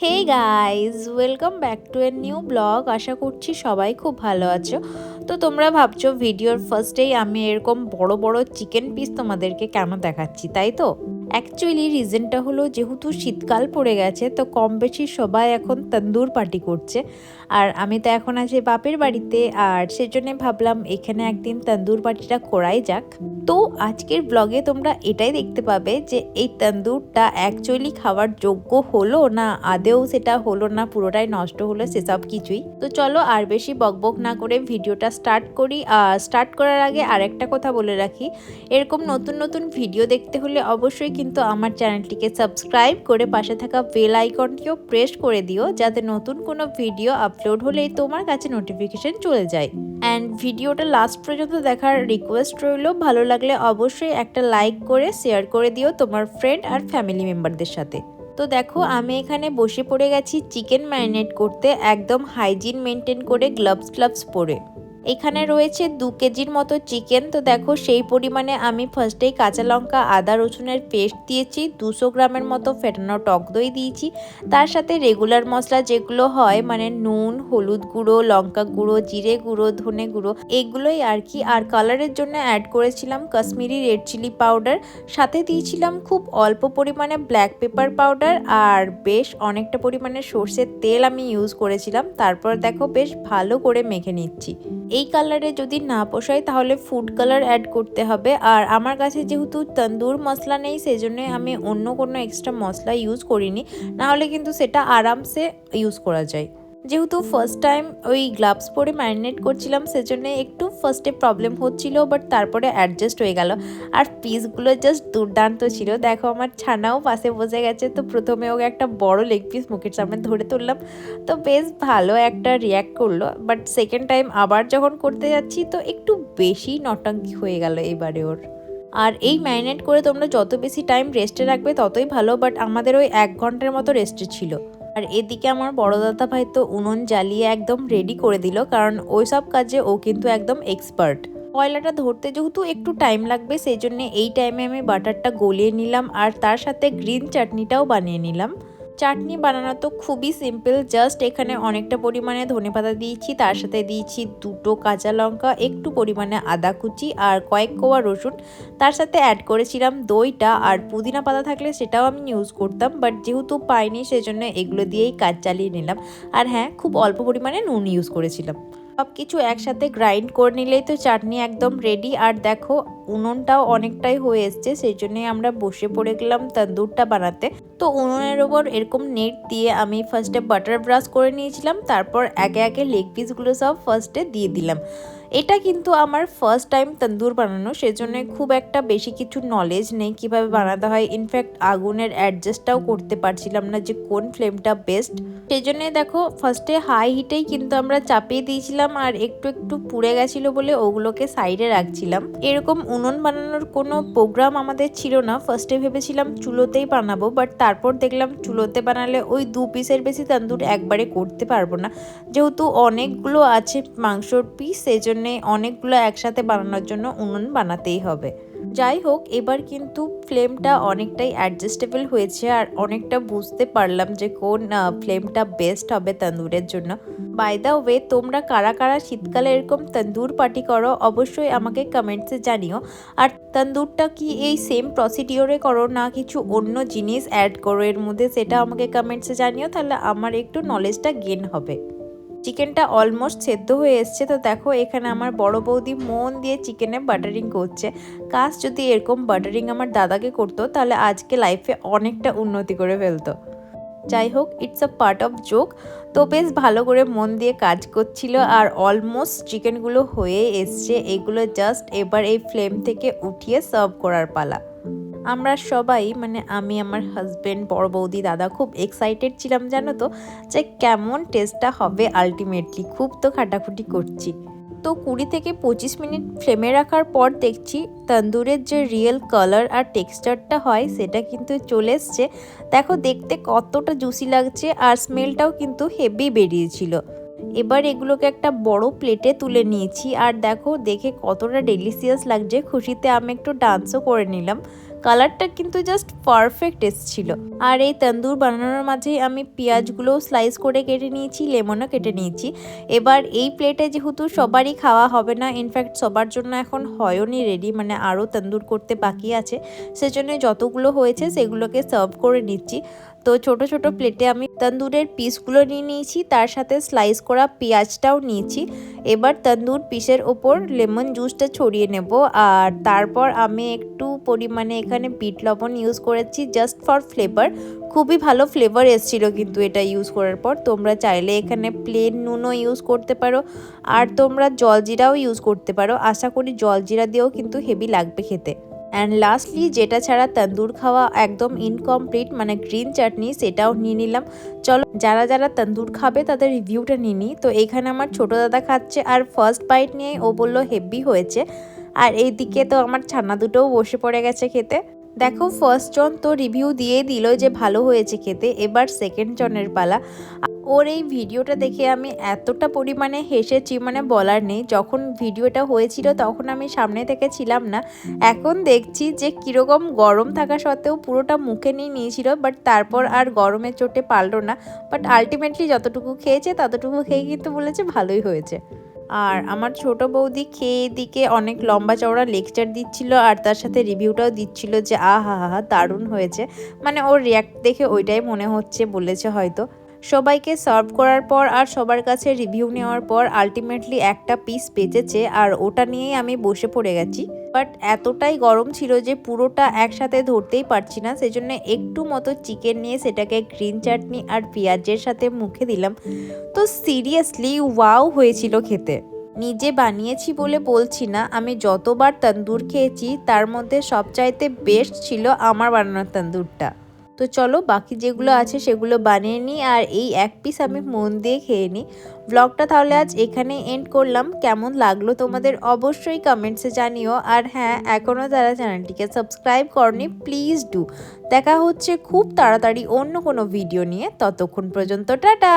Hey guys, welcome back to a new blog. আশা করছি সবাই খুব ভালো আছো। তো তোমরা ভাবছো ভিডিওর ফার্স্টেই আমি এরকম বড় বড় চিকেন পিস তোমাদেরকে কেন দেখাচ্ছি, তাই তো? অ্যাকচুয়ালি রিজনটা হলো, যেহেতু শীতকাল পড়ে গেছে তো কম বেশি সবাই এখন তন্দুর পার্টি করছে। আর আমি তো এখন আছি বাপের বাড়িতে, আর সেজন্য ভাবলাম এখানে একদিন তন্দুর পার্টিটা করাই যাক। তো আজকের ব্লগে তোমরা এটাই দেখতে পাবে যে এই তন্দুরটা অ্যাকচুয়ালি খাওয়ার যোগ্য হলো না আদেও সেটা হলো না, পুরোটাই নষ্ট হলো, সেসব কিছুই। তো চলো আর বেশি বকবক না করে ভিডিওটা স্টার্ট করি। স্টার্ট করার আগে আরেকটা কথা বলে রাখি, এরকম নতুন নতুন ভিডিও দেখতে হলে অবশ্যই কিন্তু আমার চ্যানেলটিকে সাবস্ক্রাইব করে পাশে থাকা বেল আইকনটিও প্রেস করে দিও, যাতে নতুন কোনো ভিডিও আপলোড হলেই তোমার কাছে নোটিফিকেশন চলে যায়। অ্যান্ড ভিডিওটা লাস্ট পর্যন্ত দেখার রিকোয়েস্ট রইল। ভালো লাগলে অবশ্যই একটা লাইক করে শেয়ার করে দিও তোমার ফ্রেন্ড আর ফ্যামিলি মেম্বারদের সাথে। তো দেখো আমি এখানে বসে পড়ে গেছি চিকেন ম্যারিনেট করতে, একদম হাইজিন মেনটেন করে, গ্লাভস পরে। এখানে রয়েছে 2 কেজির মতো চিকেন। তো দেখো সেই পরিমাণে আমি ফার্স্টেই কাঁচা লঙ্কা, আদা রসুনের পেস্ট দিয়েছি, 200 গ্রামের মতো ফেটানো টক দই দিয়েছি, তার সাথে রেগুলার মশলা যেগুলো হয়, মানে নুন, হলুদ গুঁড়ো, লঙ্কা গুঁড়ো, জিরে গুঁড়ো, ধনে গুঁড়ো, এগুলোই আর কি। আর কালারের জন্য অ্যাড করেছিলাম কাশ্মীরি রেড চিলি পাউডার, সাথে দিয়েছিলাম খুব অল্প পরিমাণে ব্ল্যাক পেপার পাউডার, আর বেশ অনেকটা পরিমাণে সর্ষের তেল আমি ইউজ করেছিলাম। তারপর দেখো বেশ ভালো করে মেখে নিচ্ছি। এই কালারে যদি না পোষায় তাহলে ফুড কালার অ্যাড করতে হবে। আর আমার কাছে যেহেতু তন্দুর মশলা নেই, সেজন্য আমি অন্য কোনো এক্সট্রা মশলা ইউজ করিনি, নাহলে কিন্তু সেটা আরামসে ইউজ করা যায়। যেহেতু ফার্স্ট টাইম ওই গ্লাভস পরে ম্যারিনেট করছিলাম, সেজন্য একটু ফার্স্টে প্রবলেম হচ্ছিল, বাট তারপরে অ্যাডজাস্ট হয়ে গেল। আর পিসগুলো জাস্ট দুর্দান্ত ছিল। দেখো আমার ছানাও পাশে বসে গেছে, তো প্রথমে ওকে একটা বড় লেগ পিস মুখের সামনে ধরে তুললাম, তো বেশ ভালো একটা রিয়্যাক্ট করলো। বাট সেকেন্ড টাইম আবার যখন করতে যাচ্ছি তো একটু বেশি নটাঙ্কি হয়ে গেল এবারে ওর। আর এই ম্যারিনেট করে তোমরা যত বেশি টাইম রেস্টে রাখবে ততই ভালো, বাট আমাদের ওই 1 ঘন্টার মতো রেস্টে ছিল। আর এদিকে আমার বড় দাদা ভাই তো উনুন জ্বালিয়ে একদম রেডি করে দিল, কারণ ওই সব কাজে ও কিন্তু একদম এক্সপার্ট। কয়লাটা ধরতে যেহেতু একটু টাইম লাগবে, সেই জন্য এই টাইমে আমি বাটারটা গলিয়ে নিলাম, আর তার সাথে গ্রিন চাটনিটাও বানিয়ে নিলাম। চাটনি বানানো তো খুবই সিম্পল, জাস্ট এখানে অনেকটা পরিমাণে ধনেপাতা দিয়েছি, তার সাথে দিয়েছি 2টো কাঁচা লঙ্কা, একটু পরিমাণে আদা কুচি, আর কয়েক কোয়া রসুন। তার সাথে অ্যাড করেছিলাম দইটা, আর পুদিনা পাতা থাকলে সেটাও আমি ইউজ করতাম, বাট যেহেতু পাইনি সেজন্য এগুলো দিয়েই কাজ চালিয়ে নিলাম। আর হ্যাঁ, খুব অল্প পরিমাণে নুন ইউজ করেছিলাম। সব কিছু একসাথে গ্রাইন্ড করে নিলেই তো চাটনি একদম রেডি। আর দেখো উনুনটাও অনেকটাই হয়ে এসছে, সেই জন্যই আমরা বসে পড়ে গেলাম তন্দুরটা বানাতে। তো উনুনের ওপর এরকম নেট দিয়ে আমি ফার্স্টে বাটার ব্রাশ করে নিয়েছিলাম, তারপর একে একে লেগ পিসগুলো সব ফার্স্টে দিয়ে দিলাম। এটা কিন্তু আমার ফার্স্ট টাইম তন্দুর বানানো, সেজন্য খুব একটা বেশি কিছু নলেজ নেই কিভাবে বানাতে হয়। ইনফ্যাক্ট আগুনের অ্যাডজাস্টটাও করতে পারছিলাম না যে কোন ফ্লেমটা বেস্ট। সেই জন্য দেখো ফার্স্টে হাই হিটেই কিন্তু আমরা চাপিয়ে দিয়েছিলাম, আর একটু একটু পুড়ে গেছিলো বলে ওগুলোকে সাইডে রাখছিলাম। এরকম উনুন বানানোর কোনো প্রোগ্রাম আমাদের ছিল না। ফার্স্টে ভেবেছিলাম চুলোতেই বানাবো, বাট তারপর দেখলাম চুলোতে বানালে ওই 2 পিসের বেশি তন্দুর একবারে করতে পারবো না, যেহেতু অনেকগুলো আছে মাংসর পিস, সেই জন্যে অনেকগুলো একসাথে বানানোর জন্য উনুন বানাতেই হবে। যাই হোক, এবার কিন্তু ফ্লেমটা অনেকটাই অ্যাডজাস্টেবল হয়েছে, আর অনেকটা বুঝতে পারলাম যে কোন ফ্লেমটা বেস্ট হবে তন্দুরের জন্য। বাই দ্য ওয়ে, তোমরা কারা কারা শীতকালে এরকম তন্দুর পার্টি করো অবশ্যই আমাকে কমেন্টসে জানিও। আর তন্দুরটা কি এই সেম প্রসিডিওরে করো না কিছু অন্য জিনিস অ্যাড করো এর মধ্যে, সেটা আমাকে কমেন্টসে জানিও, তাহলে আমার একটু নলেজটা গেইন হবে। চিকেনটা অলমোস্ট সেদ্ধ হয়ে এসছে। তো দেখো এখানে আমার বড় বৌদি মন দিয়ে চিকেনে বাটারিং করছে। কাজ যদি এরকম বাটারিং আমার দাদাকে করতো তাহলে আজকে লাইফে অনেকটা উন্নতি করে ফেলতো। যাই হোক, it's a part of joke. তো বেশ ভালো করে মন দিয়ে কাজ করছিল, আর অলমোস্ট চিকেনগুলো হয়ে এসছে। এগুলো জাস্ট এবার এই ফ্লেম থেকে উঠিয়ে সার্ভ করার পালা। আমরা সবাই, মানে আমি, আমার হাজব্যান্ড, বড় বৌদি, দাদা খুব এক্সাইটেড ছিলাম জানো তো, যে কেমন টেস্টটা হবে আলটিমেটলি। খুব তো খাটাখুটি করছি। তো 20 থেকে 25 মিনিট ফ্লেমে রাখার পর দেখছি তন্দুরের যে রিয়েল কালার আর টেক্সচারটা হয় সেটা কিন্তু চলে এসছে। দেখো দেখতে কতটা জুসি লাগছে, আর স্মেলটাও কিন্তু হেভি বেরিয়েছিল। এবার এগুলোকে একটা বড় প্লেটে তুলে নিয়েছি, আর দেখো দেখে কতটা ডেলিশিয়াস লাগছে। খুশিতে আমি একটু ডান্সও করে নিলাম, কালারটা কিন্তু জাস্ট পারফেক্ট এসেছিল। আর এই তন্দুর বানানোর মাঝে আমি পেঁয়াজগুলো স্লাইস করে কেটে নিয়েছি, লেমনও কেটে নিয়েছি। এবার এই প্লেটে যেহেতু সবারই খাওয়া হবে না, ইনফ্যাক্ট সবার জন্য এখন হয়নি রেডি, মানে আরও তন্দুর করতে বাকি আছে, সেজন্য যতগুলো হয়েছে সেগুলোকে সার্ভ করে নিচ্ছি। তো ছোট ছোট প্লেটে আমি তন্দুরের পিসগুলো নিয়ে নিয়েছি, তার সাথে স্লাইস করা পেঁয়াজটাও নিয়েছি। এবার তন্দুর পিসের ওপর লেমন জুসটা ছড়িয়ে নেব। আর তারপর আমি একটু পরিমাণে এখানে বিট লবণ ইউজ করেছি জাস্ট ফর ফ্লেভার। খুবই ভালো ফ্লেভার এসেছিল কিন্তু এটা ইউজ করার পর। তোমরা চাইলে এখানে প্লেন নুনও ইউজ করতে পারো, আর তোমরা জলজিরাও ইউজ করতে পারো। আশা করি জলজিরা দিয়েও কিন্তু হেভি লাগবে খেতে। অ্যান্ড লাস্টলি যেটা ছাড়া তন্দুর খাওয়া একদম ইনকমপ্লিট, মানে গ্রিন চাটনি, সেটাও নিয়ে নিলাম। চলো যারা যারা তন্দুর খাবে তাদের রিভিউটা নিয়ে নিই। তো এখানে আমার ছোটো দাদা খাচ্ছে, আর ফার্স্ট বাইট নিয়ে ও বললো হেভি হয়েছে। আর এইদিকে তো আমার ছানা দুটোও বসে পড়ে গেছে খেতে। দেখো ফার্স্ট জন তো রিভিউ দিয়ে দিল যে ভালো হয়েছে খেতে, এবার সেকেন্ড জনের পালা। ওর এই ভিডিওটা দেখে আমি এতটা পরিমাণে হেসেছি, মানে বলার নেই। যখন ভিডিওটা হয়েছিল তখন আমি সামনে থেকে ছিলাম না, এখন দেখছি যে কীরকম গরম থাকা সত্ত্বেও পুরোটা মুখে নিয়ে নিয়েছিল, বাট তারপর আর গরমের চোটে পারলো না। বাট আলটিমেটলি যতটুকু খেয়েছে ততটুকু খেয়ে কিন্তু বলেছে ভালোই হয়েছে। আর আমার ছোট বৌদি খেয়ে দিকে অনেক লম্বা চওড়া লেকচার দিচ্ছিল, আর তার সাথে রিভিউটাও দিচ্ছিল যে আহা হা দারুণ হয়েছে। মানে ওর রিয়াক্ট দেখে ওইটাই মনে হচ্ছে বলেছে হয়তো। সবাইকে সার্ভ করার পর আর সবার কাছে রিভিউ নেওয়ার পর আলটিমেটলি একটা পিস বেঁচেছে, আর ওটা নিয়েই আমি বসে পড়ে গেছি। বাট এতটাই গরম ছিল যে পুরোটা একসাথে ধরতেই পারছি না, সেজন্য একটু মতো চিকেন নিয়ে সেটাকে গ্রিন চাটনি আর পেঁয়াজের সাথে মুখে দিলাম। তো সিরিয়াসলি ওয়াও হয়েছিল খেতে। নিজে বানিয়েছি বলে বলছি না, আমি যতবার তন্দুর খেয়েছি তার মধ্যে সবচাইতে বেস্ট ছিল আমার বানানো তন্দুরটা। তো চলো বাকি যেগুলো আছে সেগুলো বানিয়ে নিই, আর এই এক পিস আমি মন দিয়ে খেয়ে নিই। ব্লগটা তাহলে আজ এখানে এন্ড করলাম। কেমন লাগলো তোমাদের অবশ্যই কমেন্টসে জানিও। আর হ্যাঁ, এখনও যারা চ্যানেলটিকে সাবস্ক্রাইব করনি প্লিজ ডু। দেখা হচ্ছে খুব তাড়াতাড়ি অন্য কোনো ভিডিও নিয়ে, ততক্ষণ পর্যন্ত টাটা।